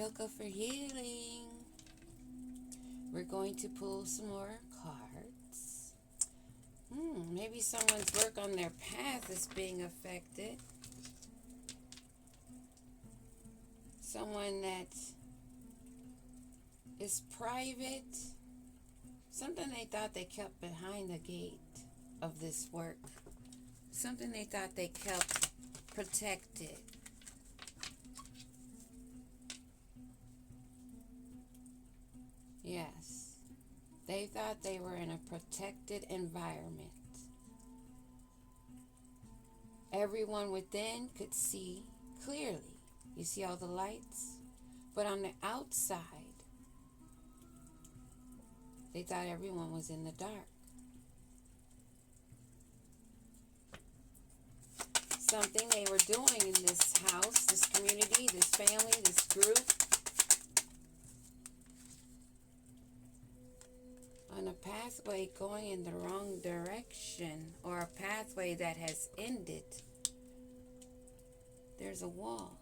Coco for healing. We're going to pull some more cards. Maybe someone's work on their path is being affected. Someone that is private. Something they thought they kept behind the gate of this work. Something they thought they kept protected. Yes, they thought they were in a protected environment. Everyone within could see clearly. You see all the lights? But on the outside, they thought everyone was in the dark. Something they were doing in this house, this community, this family, this group, on a pathway going in the wrong direction, or a pathway that has ended. There's a wall.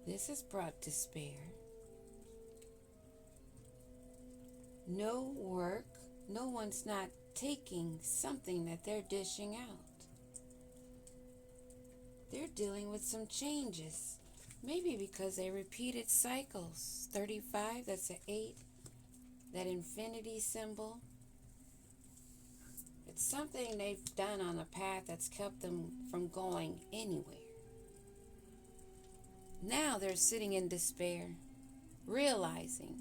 This has brought despair. No work. No one's not taking something that they're dishing out. They're dealing with some changes. Maybe because they repeated cycles. 35, that's an 8. That infinity symbol. It's something they've done on a path that's kept them from going anywhere. Now they're sitting in despair, realizing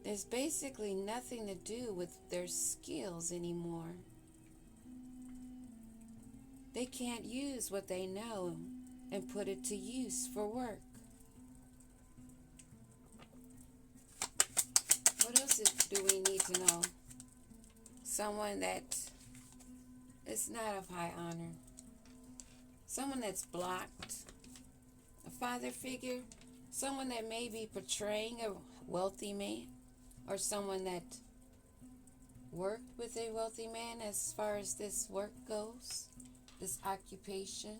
there's basically nothing to do with their skills anymore. They can't use what they know and put it to use for work. What else do we need to know? Someone that is not of high honor. Someone that's blocked. A father figure. Someone that may be portraying a wealthy man. Or someone that worked with a wealthy man as far as this work goes. This occupation.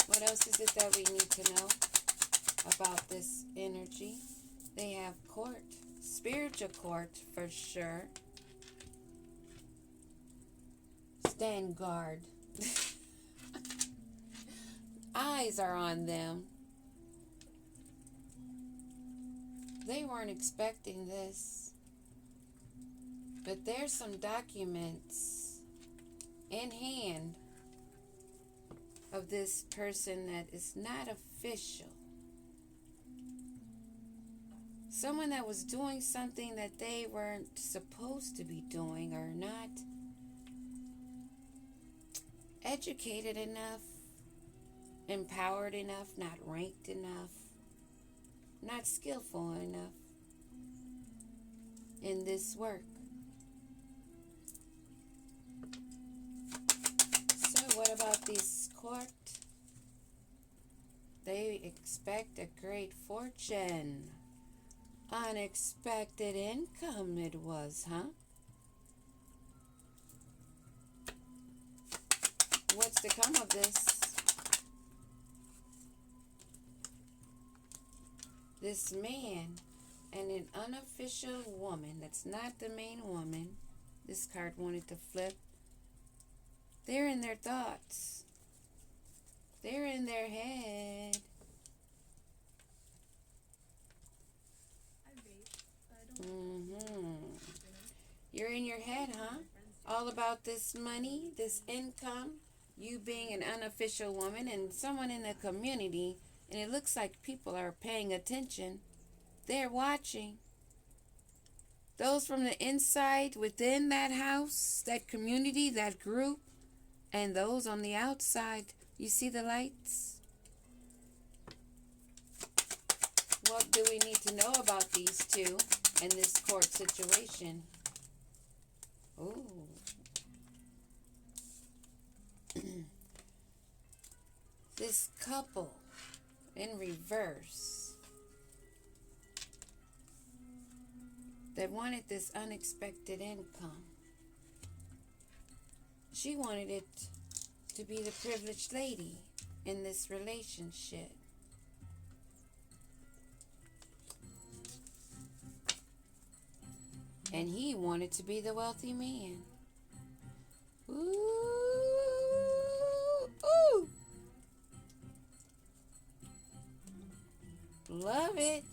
What else is it that we need to know about this energy? They have court. Spiritual court for sure. Stand guard. Eyes are on them. They weren't expecting this. But there's some documents in hand of this person that is not official. Someone that was doing something that they weren't supposed to be doing, or not educated enough, empowered enough, not ranked enough, not skillful enough in this work. So what about this court? They expect a great fortune. Unexpected income it was, huh? What's to come of this? This man and an unofficial woman that's not the main woman. This card wanted to flip. They're in their thoughts. They're in their head. You're in your head, huh? All about this money, this income, you being an unofficial woman and someone in the community, and it looks like people are paying attention. They're watching. Those from the inside, within that house, that community, that group, and those on the outside. You see the lights? What do we need to know about these two and this court situation? Ooh. This couple in reverse. that wanted this unexpected income. She wanted it to be the privileged lady in this relationship. And he wanted to be the wealthy man. Ooh, ooh. Love it.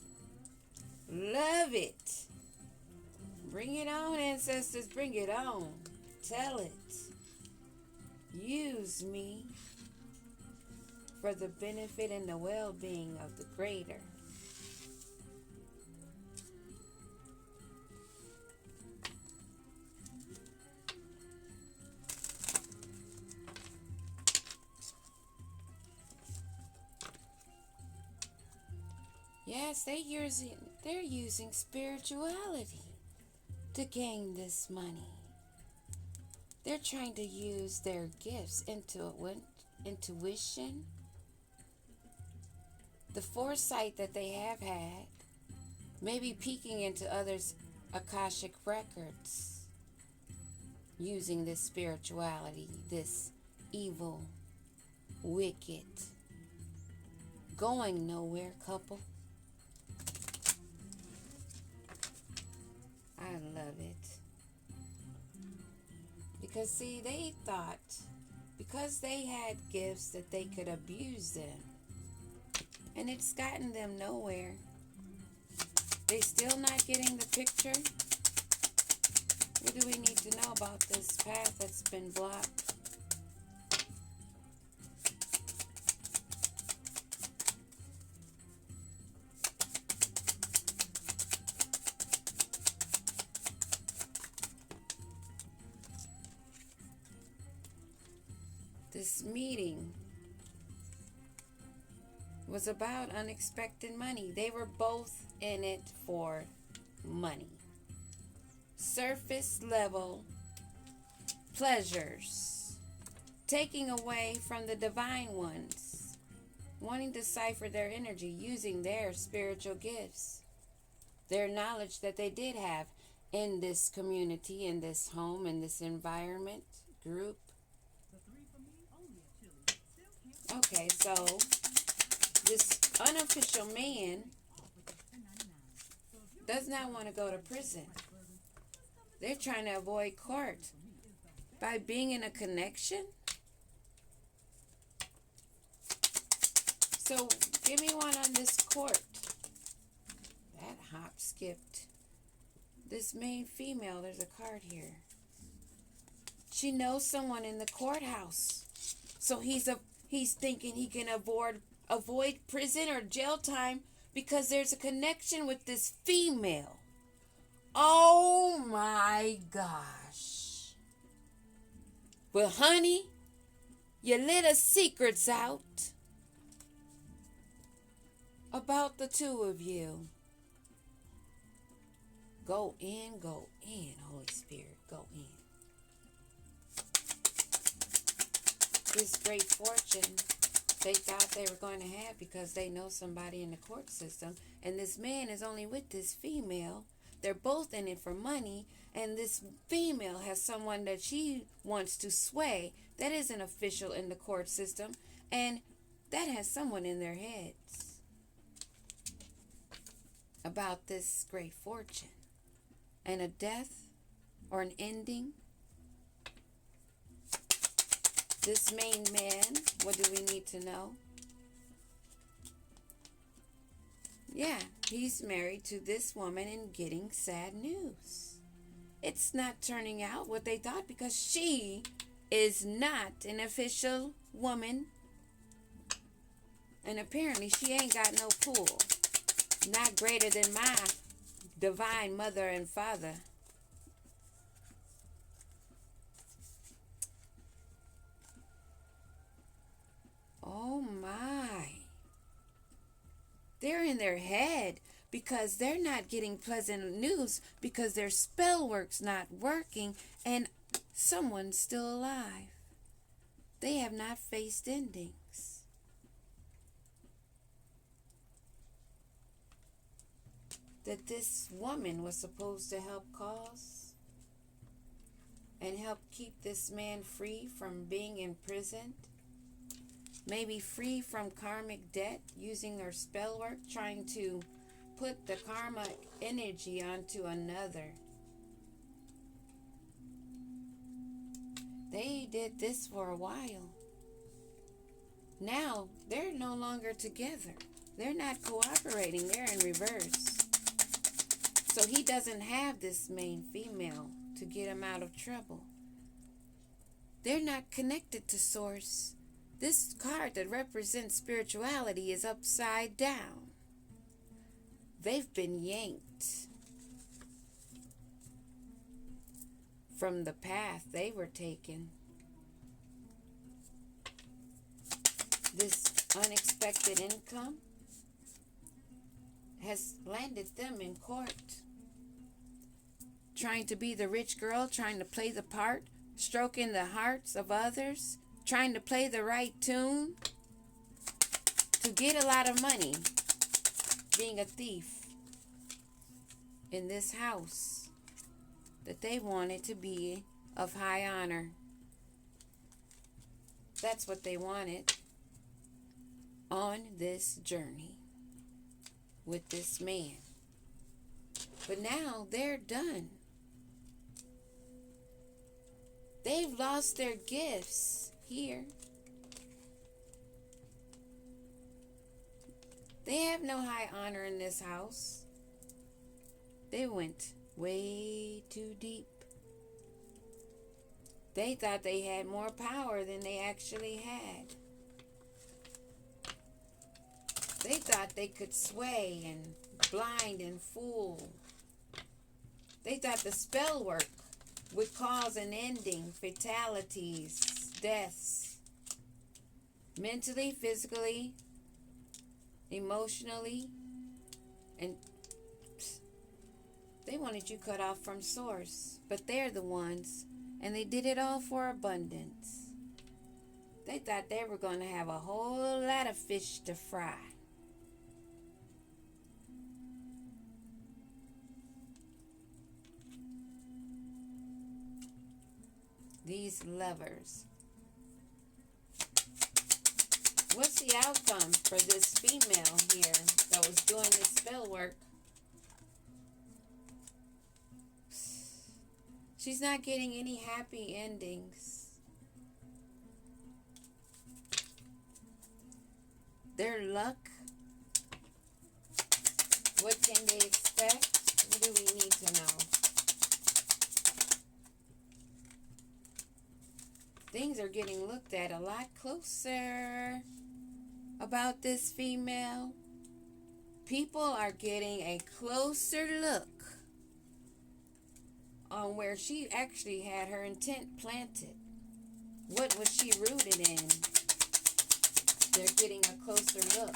Love it. Bring it on, ancestors. Bring it on. Tell it. Use me for the benefit and the well-being of the greater. Yes, they're using spirituality to gain this money. They're trying to use their gifts, intuition, the foresight that they have had, maybe peeking into others' Akashic records, using this spirituality, this evil, wicked, going nowhere couple. I love it. Because, see, they thought because they had gifts that they could abuse them. And it's gotten them nowhere. They still not getting the picture? What do we need to know about this path that's been blocked? This meeting was about unexpected money. They were both in it for money. Surface level pleasures. Taking away from the divine ones. Wanting to cipher their energy using their spiritual gifts. Their knowledge that they did have in this community, in this home, in this environment, group. Okay, so this unofficial man does not want to go to prison. They're trying to avoid court by being in a connection. So give me one on this court. That hop skipped. This main female, there's a card here. She knows someone in the courthouse. So he's thinking he can avoid prison or jail time because there's a connection with this female. Oh my gosh. Well, honey, you let us secrets out about the two of you. Go in, Holy Spirit, go in. This great fortune they thought they were going to have because they know somebody in the court system. And this man is only with this female. They're both in it for money. And this female has someone that she wants to sway that isn't official in the court system. And that has someone in their heads about this great fortune. And a death or an ending. This main man, what do we need to know? Yeah, he's married to this woman and getting sad news. It's not turning out what they thought because she is not an official woman. And apparently she ain't got no pool. Not greater than my divine mother and father. Oh my. They're in their head because they're not getting pleasant news because their spell work's not working and someone's still alive. They have not faced endings. that this woman was supposed to help cause and help keep this man free from being imprisoned, maybe free from karmic debt, using her spell work, trying to put the karmic energy onto another. They did this for a while. Now they're no longer together. They're not cooperating. They're in reverse. So he doesn't have this main female to get him out of trouble. They're not connected to source. This card that represents spirituality is upside down. They've been yanked from the path they were taking. This unexpected income has landed them in court, trying to be the rich girl, trying to play the part, stroking the hearts of others, trying to play the right tune to get a lot of money, being a thief in this house that they wanted to be of high honor. That's what they wanted on this journey with this man. But now they're done. They've lost their gifts here. They have no high honor in this house. They went way too deep. They thought they had more power than they actually had. They thought they could sway and blind and fool. They thought the spell work would cause an ending, fatalities, deaths, mentally, physically, emotionally, and they wanted you cut off from source. But they're the ones, and they did it all for abundance. They thought they were going to have a whole lot of fish to fry. These lovers. What's the outcome for this female here that was doing this spell work? She's not getting any happy endings. Their luck. What can they expect? What do we need to know? Things are getting looked at a lot closer about this female. People are getting a closer look on where she actually had her intent planted. What was she rooted in? They're getting a closer look.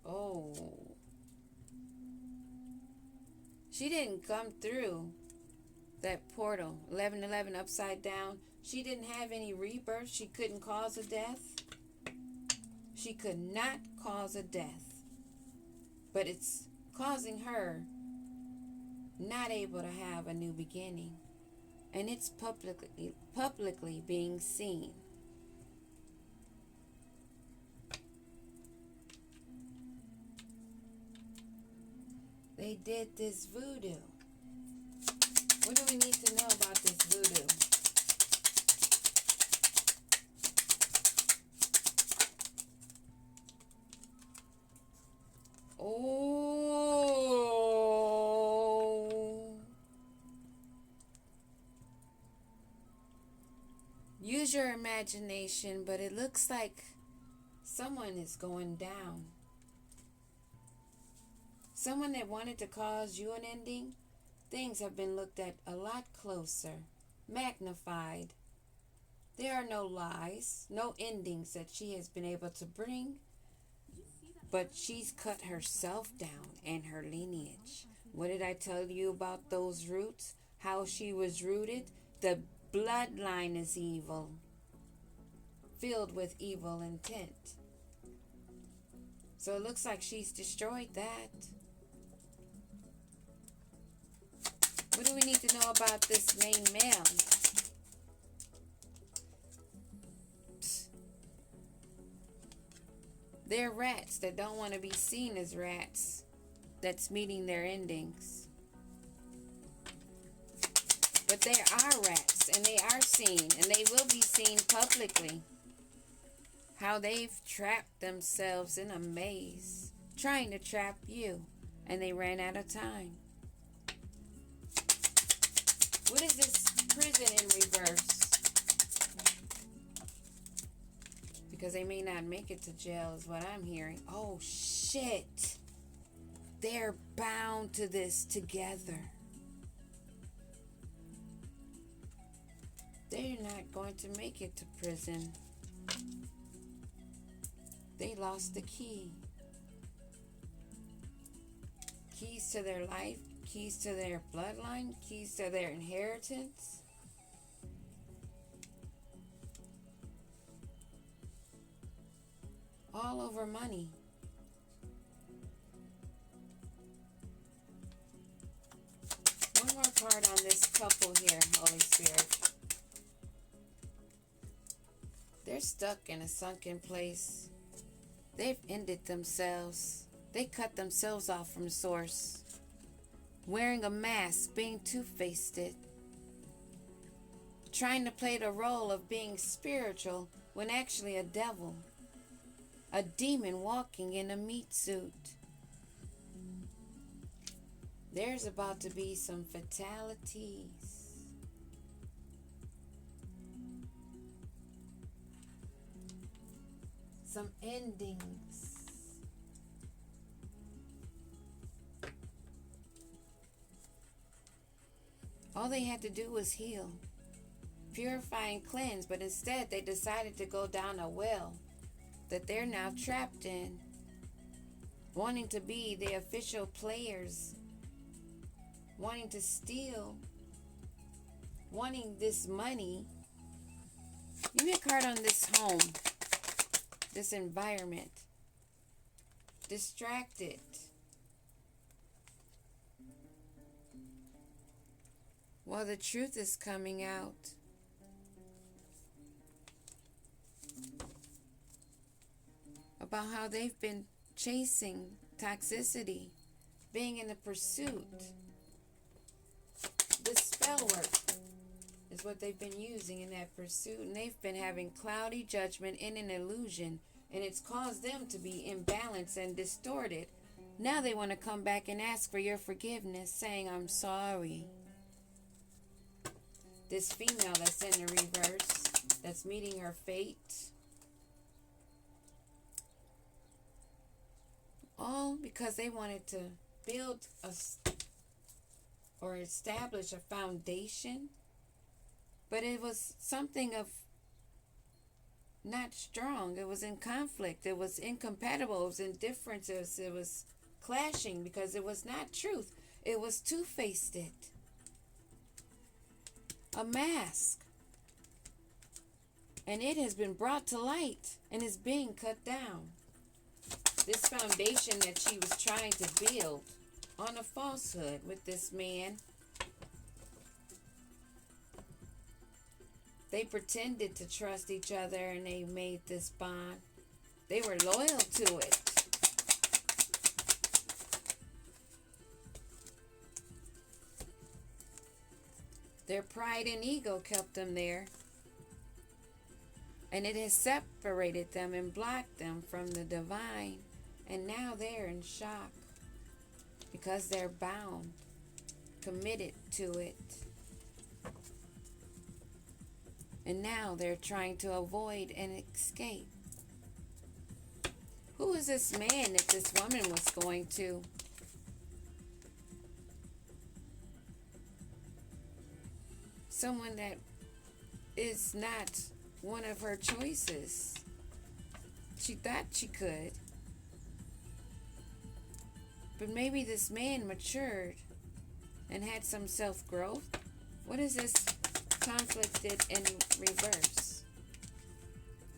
Oh. She didn't come through that portal, 1111 upside down. She didn't have any rebirth. She couldn't cause a death. She could not cause a death. But it's causing her not able to have a new beginning. And it's publicly being seen. They did this voodoo. What do we need to know about this voodoo? Oh. Use your imagination, but it looks like someone is going down. Someone that wanted to cause you an ending, things have been looked at a lot closer, magnified. There are no lies, no endings that she has been able to bring, but she's cut herself down and her lineage. What did I tell you about those roots? How she was rooted? The bloodline is evil, filled with evil intent. So it looks like she's destroyed that. need to know about this main male. They're rats that don't want to be seen as rats. That's meeting their endings. But they are rats, and they are seen, and they will be seen publicly. How they've trapped themselves in a maze, trying to trap you, and they ran out of time. What is this prison in reverse? Because they may not make it to jail is what I'm hearing. Oh, shit. They're bound to this together. They're not going to make it to prison. They lost the key. Keys to their life, keys to their bloodline, keys to their inheritance. All over money. One more card on this couple here, Holy Spirit. They're stuck in a sunken place. They've ended themselves. They cut themselves off from source. Wearing a mask, being two-faced. Trying to play the role of being spiritual when actually a devil. A demon walking in a meat suit. There's about to be some fatalities. Some endings. All they had to do was heal, purify and cleanse, but instead they decided to go down a well that they're now trapped in, wanting to be the official players, wanting to steal, wanting this money. Give me a card on this home, this environment. Distracted. Well, the truth is coming out. About how they've been chasing toxicity, being in the pursuit. The spellwork is what they've been using in that pursuit, and they've been having cloudy judgment in an illusion, and it's caused them to be imbalanced and distorted. Now they want to come back and ask for your forgiveness, saying, I'm sorry. This female that's in the reverse, that's meeting her fate. All because they wanted to build or establish a foundation, but it was something of not strong. It was in conflict. It was incompatible. It was in differences. It was clashing because it was not truth. It was two-faced. A mask. And it has been brought to light and is being cut down. This foundation that she was trying to build on a falsehood with this man. They pretended to trust each other and they made this bond. They were loyal to it. Their pride and ego kept them there. And it has separated them and blocked them from the divine. And now they're in shock because they're bound, committed to it. And now they're trying to avoid and escape. Who is this man that this woman was going to? Someone that is not one of her choices. She thought she could. But maybe this man matured and had some self-growth. What is this conflicted in reverse?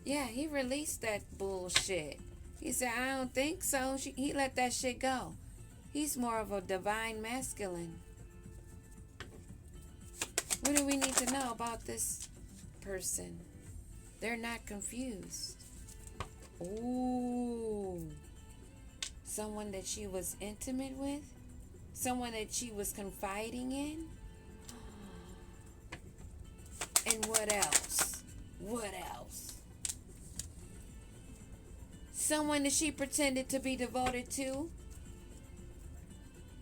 Yeah, he released that bullshit. He said, I don't think so. He let that shit go. He's more of a divine masculine. What do we need to know about this person? They're not confused. Ooh. Someone that she was intimate with? Someone that she was confiding in? And what else? What else? Someone that she pretended to be devoted to?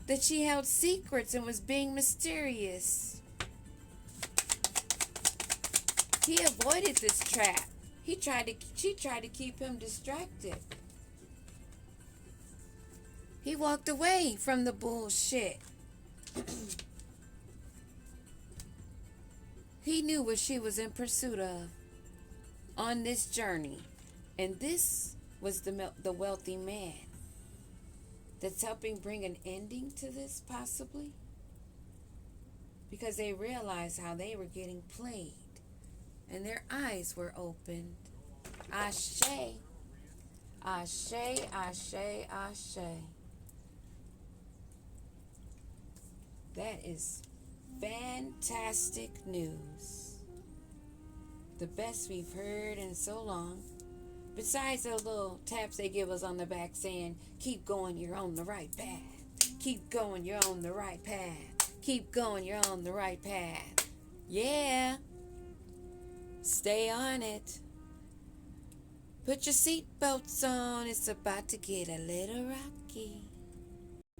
That she held secrets and was being mysterious. He avoided this trap. She tried to keep him distracted. He walked away from the bullshit. He knew what she was in pursuit of on this journey. And this was the wealthy man that's helping bring an ending to this, possibly. Because they realized how they were getting played. And their eyes were opened. Ashe. Ashe, ashe, ashe. That is fantastic news. The best we've heard in so long. Besides those little taps they give us on the back saying, keep going, you're on the right path. Keep going, you're on the right path. Keep going, you're on the right path. Yeah. Stay on it. Put your seatbelts on. It's about to get a little rocky.